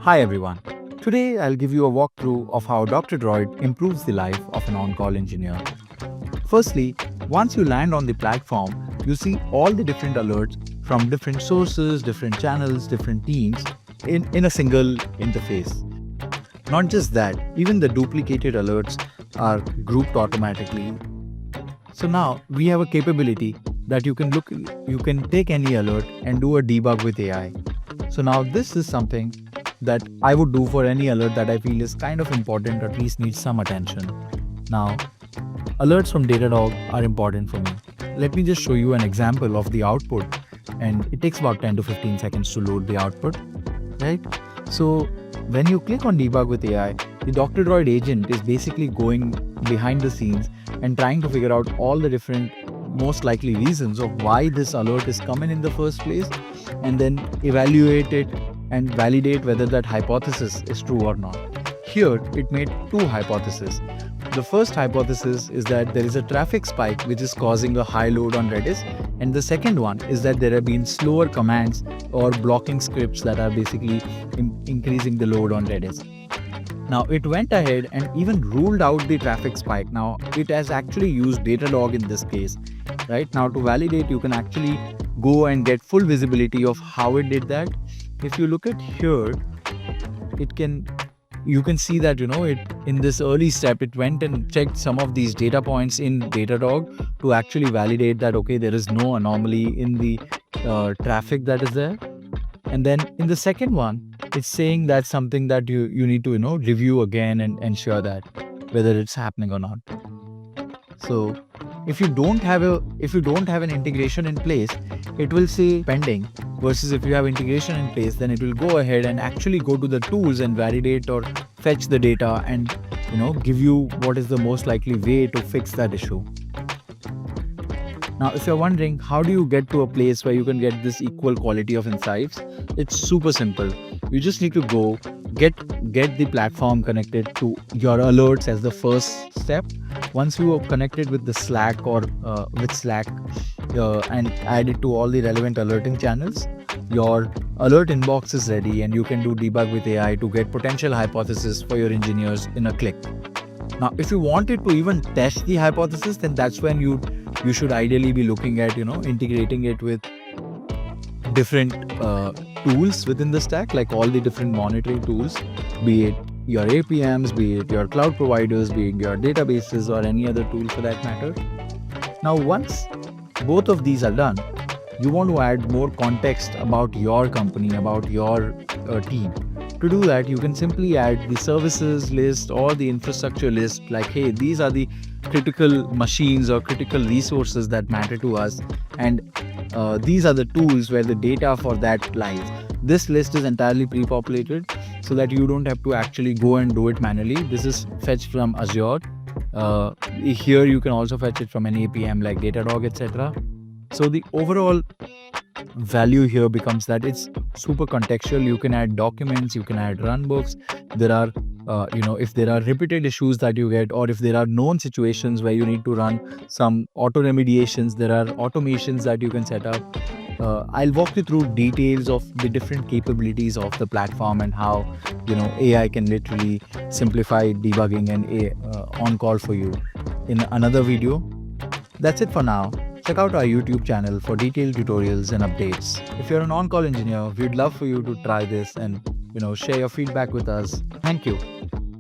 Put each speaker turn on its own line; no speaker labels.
Hi everyone. Today I'll give you a walkthrough of how DrDroid improves the life of an on-call engineer. Firstly, once you land on the platform, you see all the different alerts from different sources, different channels, different teams in a single interface. Not just that, even the duplicated alerts are grouped automatically. So now we have a capability that you can take any alert and do a debug with AI. So now this is something that I would do for any alert that I feel is kind of important or at least needs some attention. Now, alerts from Datadog are important for me. Let me just show you an example of the output, and it takes about 10 to 15 seconds to load the output, right? So when you click on debug with AI, the DrDroid agent is basically going behind the scenes and trying to figure out all the different most likely reasons of why this alert is coming in the first place, and then evaluate it and validate whether that hypothesis is true or not. Here, it made two hypotheses. The first hypothesis is that there is a traffic spike which is causing a high load on Redis, and the second one is that there have been slower commands or blocking scripts that are basically increasing the load on Redis. Now, it went ahead and even ruled out the traffic spike. Now, it has actually used Datadog in this case. Right now, to validate, you can actually go and get full visibility of how it did that. If you look at here, you can see that in this early step it went and checked some of these data points in Datadog to actually validate that there is no anomaly in the traffic that is there. And then in the second one, it's saying that's something that you need to review again and ensure that whether it's happening or not. So if you don't have an integration in place, it will say pending, versus if you have integration in place, then it will go ahead and actually go to the tools and validate or fetch the data and give you what is the most likely way to fix that issue. Now, if you're wondering how do you get to a place where you can get this equal quality of insights, it's super simple. You just need to go get the platform connected to your alerts as the first step. Once you are connected with the Slack or with Slack and add it to all the relevant alerting channels, your alert inbox is ready and you can do debug with AI to get potential hypotheses for your engineers in a click. Now, if you wanted to even test the hypothesis, then that's when you should ideally be looking at integrating it with different tools within the stack, like all the different monitoring tools, be it your APMs, be it your cloud providers, be it your databases or any other tool for that matter. Now, once both of these are done, you want to add more context about your company, about your team. To do that, you can simply add the services list or the infrastructure list, like, hey, these are the critical machines or critical resources that matter to us, and these are the tools where the data for that lies. This list is entirely pre-populated so that you don't have to actually go and do it manually. This is fetched from Azure. Here you can also fetch it from an APM like Datadog, etc. So the overall value here becomes that it's super contextual. You can add documents, you can add runbooks. There are if there are repeated issues that you get, or if there are known situations where you need to run some auto remediations, there are automations that you can set up. I'll walk you through details of the different capabilities of the platform and how AI can literally simplify debugging and on-call for you in another video. That's it for now. Check out our YouTube channel for detailed tutorials and updates. If you're an on-call engineer, we'd love for you to try this and share your feedback with us. Thank you.